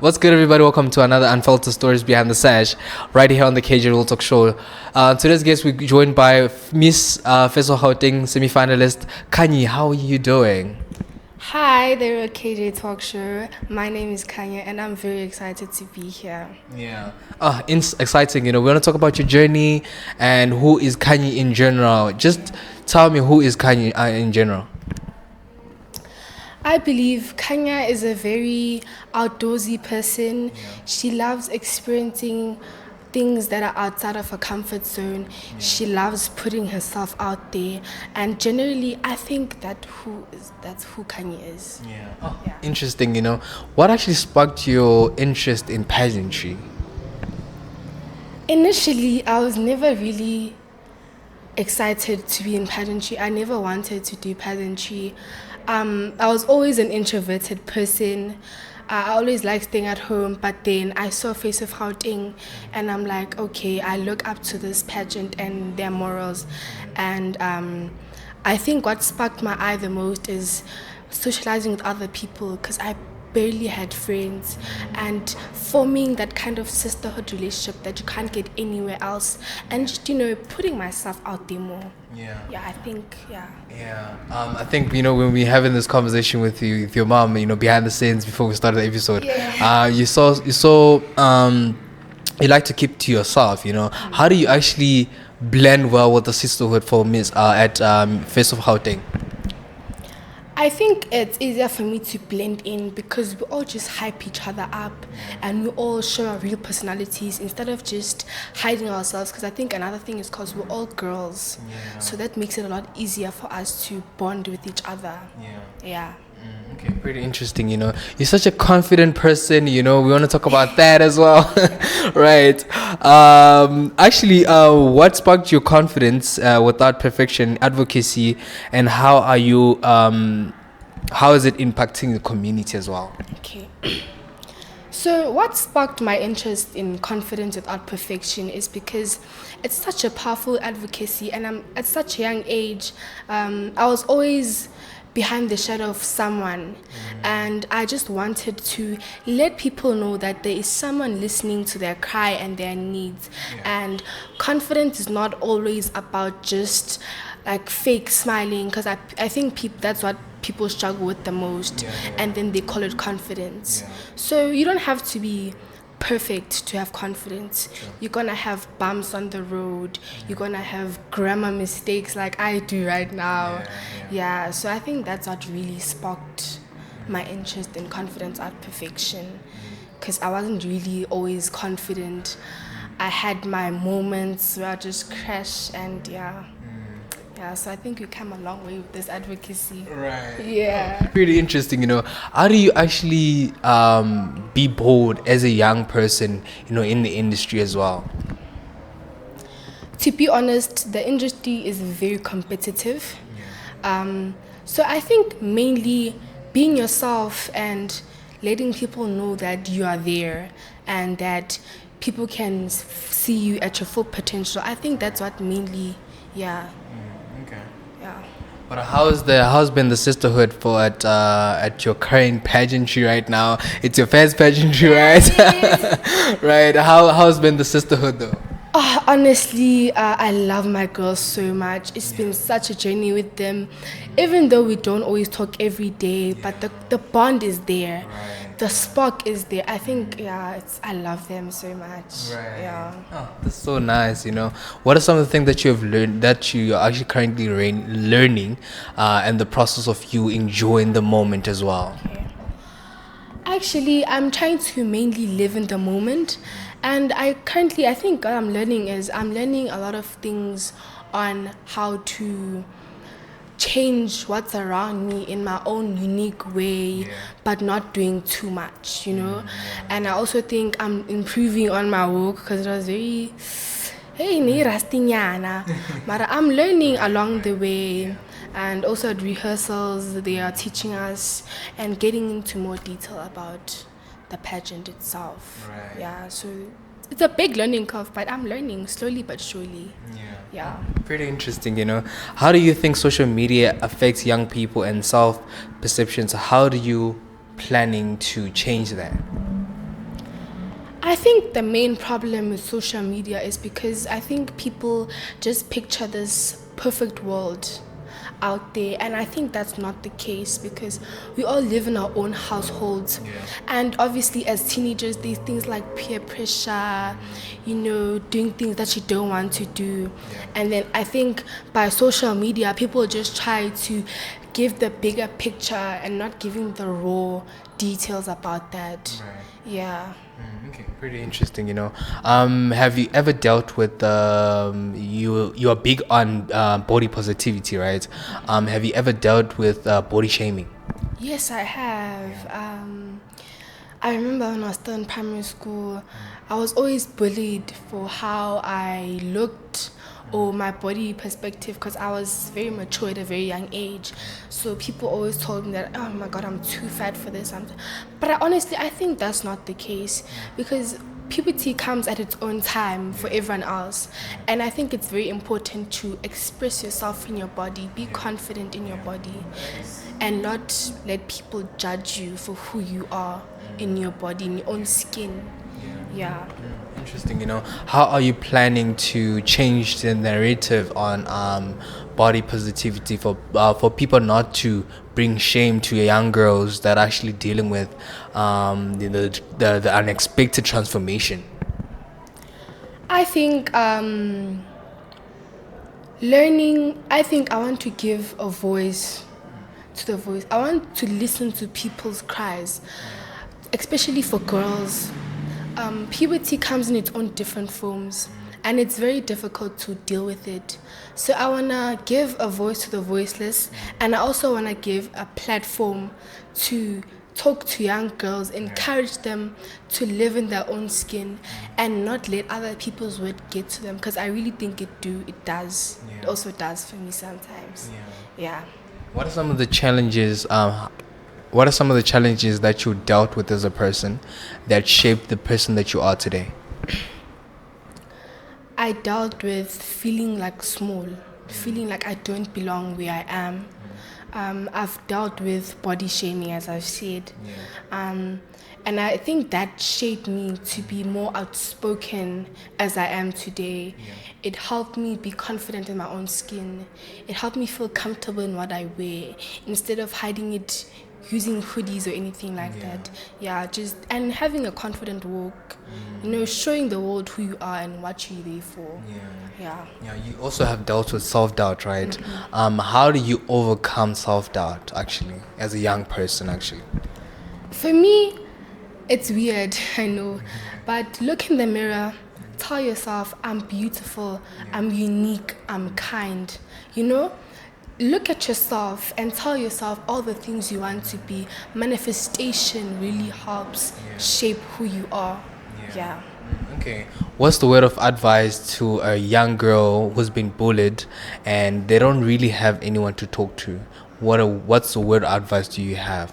What's good, everybody? Welcome to another Unfiltered Stories Behind the Sash, right here on the KJ Real Talk Show. Today's guest, we're joined by Miss Gauteng semi-finalist Khanya. How are you doing? Hi, there at KJ Talk Show. My name is Khanya, and I'm very excited to be here. Yeah. Exciting. We want to talk about your journey and who is Khanya in general. Just tell me who is Khanya in general. I believe Khanya is a very outdoorsy person. She loves experiencing things that are outside of her comfort zone. She loves putting herself out there, and generally, I think that's who Khanya is. Yeah. Interesting. What actually sparked your interest in pageantry? Initially, I was never really excited to be in pageantry. I never wanted to do pageantry. I was always an introverted person. I always liked staying at home, but then I saw Face of Gauteng, and I'm like, okay, I look up to this pageant and their morals. And I think what sparked my eye the most is socializing with other people, because I barely had friends, and forming that kind of sisterhood relationship that you can't get anywhere else, and just putting myself out there more. I think. I think when we having this conversation with your mom, behind the scenes before we started the episode, you saw you like to keep to yourself. How do you actually blend well with the sisterhood for Miss at Face of Gauteng? I think it's easier for me to blend in because we all just hype each other up and we all show our real personalities instead of just hiding ourselves. Because I think another thing is because we're all girls, so that makes it a lot easier for us to bond with each other. Yeah. Okay, pretty interesting. You're such a confident person. We want to talk about that as well, right? Actually, what sparked your confidence without perfection, advocacy, and how are you? How is it impacting the community as well? Okay. So what sparked my interest in confidence without perfection is because it's such a powerful advocacy, and I'm at such a young age. I was always behind the shadow of someone, and I just wanted to let people know that there is someone listening to their cry and their needs. And confidence is not always about just like fake smiling, because I think that's what people struggle with the most, and then they call it confidence. So you don't have to be perfect to have confidence. You're gonna have bumps on the road, you're gonna have grammar mistakes like I do right now. So I think that's what really sparked my interest in confidence at perfection, because I wasn't really always confident. I had my moments where I just crash, and so I think we come a long way with this advocacy. Right. Yeah. Pretty interesting. How do you actually be bold as a young person, in the industry as well? To be honest, the industry is very competitive. So I think mainly being yourself and letting people know that you are there and that people can see you at your full potential. I think that's what mainly, Okay. Yeah. But how's been the sisterhood for at your current pageantry right now? It's your first pageantry, right? Right. How's been the sisterhood though? Honestly, I love my girls so much. It's been such a journey with them, even though we don't always talk every day. But the bond is there, the spark is there. I think I love them so much. Oh, that's so nice. What are some of the things that you have learned that you are actually currently learning, and the process of you enjoying the moment as well? Actually, I'm trying to mainly live in the moment, and I think what I'm learning is I'm learning a lot of things on how to change what's around me in my own unique way, but not doing too much, And I also think I'm improving on my work, because it was very, hey, ni rastinyana, but I'm learning along the way. And also at rehearsals, they are teaching us and getting into more detail about the pageant itself. So it's a big learning curve, but I'm learning slowly but surely. Pretty interesting. How do you think social media affects young people and self-perceptions? How do you planning to change that? I think the main problem with social media is because I think people just picture this perfect world out there, and I think that's not the case because we all live in our own households. And obviously as teenagers there's things like peer pressure, doing things that you don't want to do. And then I think by social media people just try to give the bigger picture and not giving the raw details about that. Yeah. Okay, pretty interesting. Have you ever dealt with you are big on body positivity, right? Have you ever dealt with body shaming? Yes, I have. I remember when I was still in primary school, I was always bullied for how I looked or my body perspective because I was very mature at a very young age. So people always told me that, oh my God, I'm too fat for this. But I think that's not the case because puberty comes at its own time for everyone else. And I think it's very important to express yourself in your body, be confident in your body, and not let people judge you for who you are in your body, in your own skin. Yeah. Interesting. How are you planning to change the narrative on body positivity for people not to bring shame to young girls that are actually dealing with the unexpected transformation? I think I want to give a voice to the voice. I want to listen to people's cries, especially for girls. Puberty comes in its own different forms and it's very difficult to deal with it. So I want to give a voice to the voiceless, and I also want to give a platform to talk to young girls, encourage them to live in their own skin and not let other people's word get to them, because I really think it does. It also does for me sometimes. Yeah. What are some of the challenges that you dealt with as a person that shaped the person that you are today? I dealt with feeling like small, feeling like I don't belong where I am. I've dealt with body shaming, as I've said. And I think that shaped me to be more outspoken as I am today. It helped me be confident in my own skin. It helped me feel comfortable in what I wear instead of hiding it using hoodies or anything like that. And having a confident walk, showing the world who you are and what you're there for. You also have dealt with self-doubt, right? How do you overcome self-doubt actually as a young person actually? For me, it's weird, I know, but look in the mirror, tell yourself, I'm beautiful, I'm unique, I'm kind. Look at yourself and tell yourself all the things you want to be. Manifestation really helps shape who you are. Okay. What's the word of advice to a young girl who's been bullied and they don't really have anyone to talk to? What's the word of advice do you have?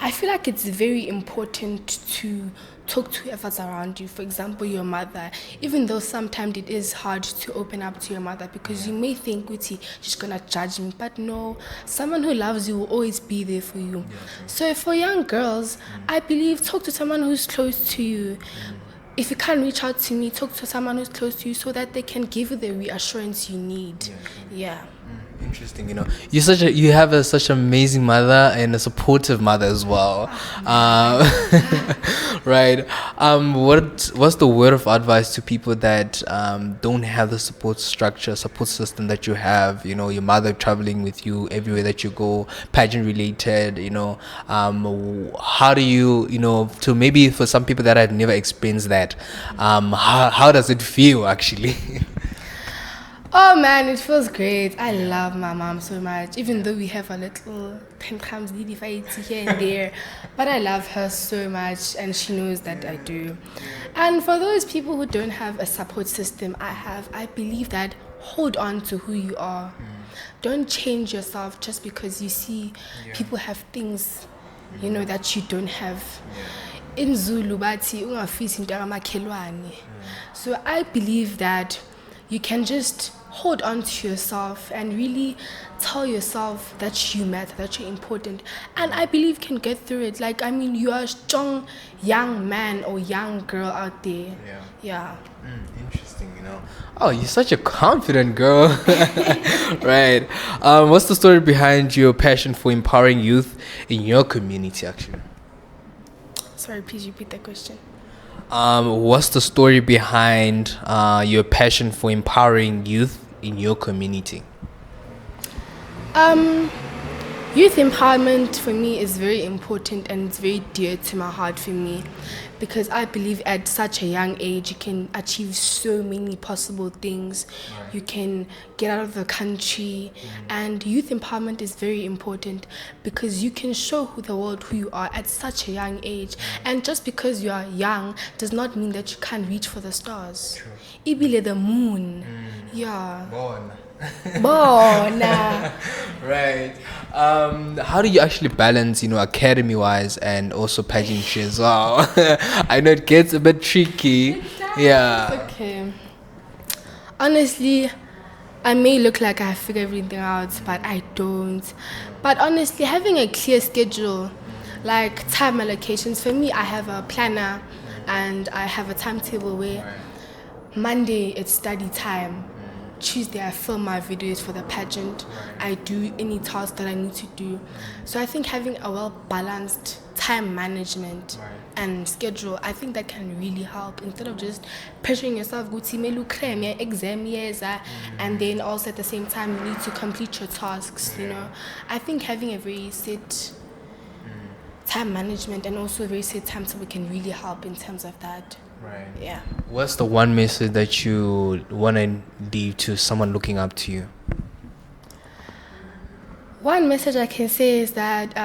I feel like it's very important to talk to whoever's around you. For example, your mother. Even though sometimes it is hard to open up to your mother because you may think, she's gonna judge me. But no, someone who loves you will always be there for you. So for young girls, I believe talk to someone who's close to you. If you can't reach out to me, talk to someone who's close to you so that they can give you the reassurance you need. Interesting. You have such an amazing mother and a supportive mother as well. Right. What's the word of advice to people that don't have the support system that you have? Your mother traveling with you everywhere that you go, pageant related. How do you to maybe for some people that have never experienced that, how does it feel actually? Oh man, it feels great. I love my mom so much, even though we have a little tantrums, fights here and there. But I love her so much and she knows that I do. And for those people who don't have a support system, I believe that hold on to who you are. Don't change yourself just because you see people have things, that you don't have. In Zulu, bathi ungafisi into kamakhelwane. So I believe that you can just hold on to yourself and really tell yourself that you matter, that you're important. And I believe you can get through it. Like, I mean, you are a strong young man or young girl out there. Yeah. Interesting, Oh, you're such a confident girl. Right. What's the story behind your passion for empowering youth in your community, actually? Sorry, please repeat that question. What's the story behind your passion for empowering youth in your community? Youth empowerment for me is very important and it's very dear to my heart for me because I believe at such a young age you can achieve so many possible things. Right. You can get out of the country and youth empowerment is very important because you can show the world who you are at such a young age. And just because you are young does not mean that you can't reach for the stars. Ibile the moon. Yeah. Born. Right. How do you actually balance, academy wise and also pageantry as well? I know it gets a bit tricky. Yeah. Okay. Honestly, I may look like I figure everything out, but I don't. But honestly, having a clear schedule, like time allocations, for me, I have a planner and I have a timetable where Monday it's study time. Tuesday I film my videos for the pageant. I do any tasks that I need to do. So I think having a well-balanced time management and schedule, I think that can really help instead of just pressuring yourself, exam years, and then also at the same time you need to complete your tasks, I think having a very set time management and also a very set timetable can really help in terms of that. Right. Yeah. What's the one message that you want to leave to someone looking up to you? One message I can say is that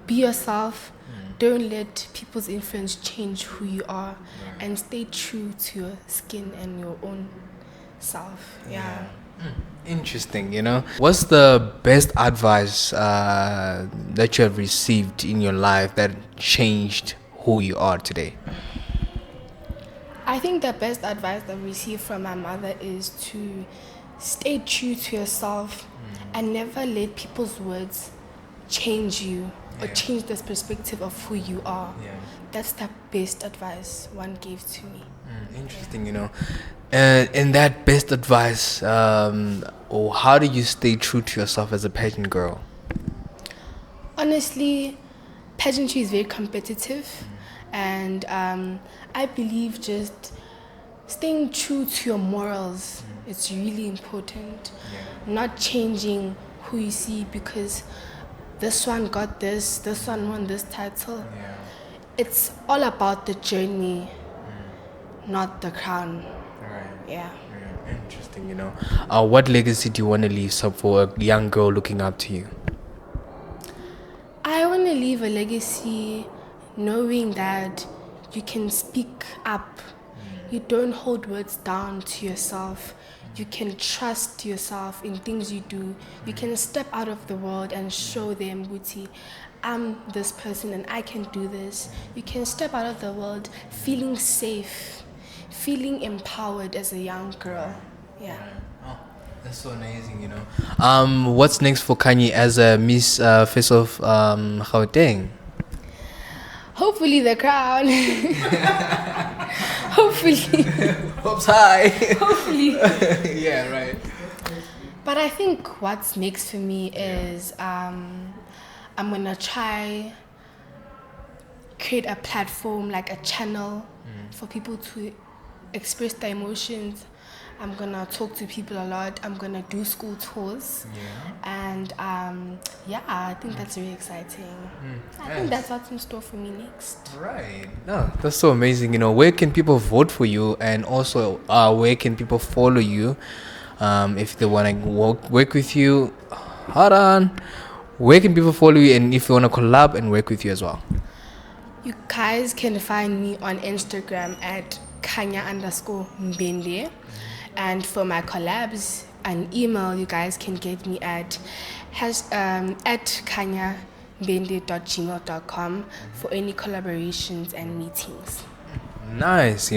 be yourself. Don't let people's influence change who you are, and stay true to your skin and your own self. Yeah. Interesting, What's the best advice that you have received in your life that changed who you are today? I think the best advice that I received from my mother is to stay true to yourself and never let people's words change you or change the perspective of who you are. That's the best advice one gave to me. Interesting, And that best advice, or how do you stay true to yourself as a pageant girl? Honestly, pageantry is very competitive. And I believe just staying true to your morals is really important. Not changing who you see because this one got this one won this title. It's all about the journey, not the crown. Yeah. Interesting, What legacy do you want to leave for a young girl looking up to you? I want to leave a legacy knowing that you can speak up. You don't hold words down to yourself. You can trust yourself in things you do. You can step out of the world and show them, Buti, I'm this person and I can do this. You can step out of the world feeling safe, feeling empowered as a young girl. Yeah. Oh, that's so amazing, What's next for Khanya as a Miss Face of Gauteng? Hopefully the crown. Hopefully. Hopes high. Hopefully. Yeah, right. But I think what's next for me is I'm gonna try create a platform, like a channel for people to express their emotions. I'm gonna talk to people a lot. I'm gonna do school tours. And I think that's very exciting. I think that's what's in store for me next. Right. No, that's so amazing. Where can people vote for you, and also where can people follow you if they want to work with you? Hold on. Where can people follow you, and if you want to collab and work with you as well? You guys can find me on Instagram at Khanya_Mbende. And for my collabs and email, you guys can get me at khanyambende.gmail.com for any collaborations and meetings. Nice,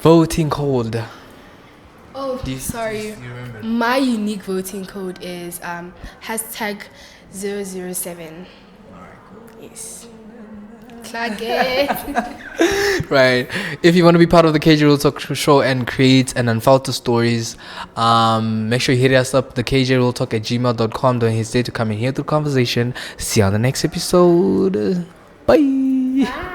voting cold. Oh, sorry. Do you remember? My unique voting code is hashtag 007. Yes. Plug it. Right. If you want to be part of the KJ Real Talk show and create and unfilter stories, make sure you hit us up, the kjrealtalk@gmail.com. Don't hesitate to come and hear the conversation. See you on the next episode. Bye. Bye.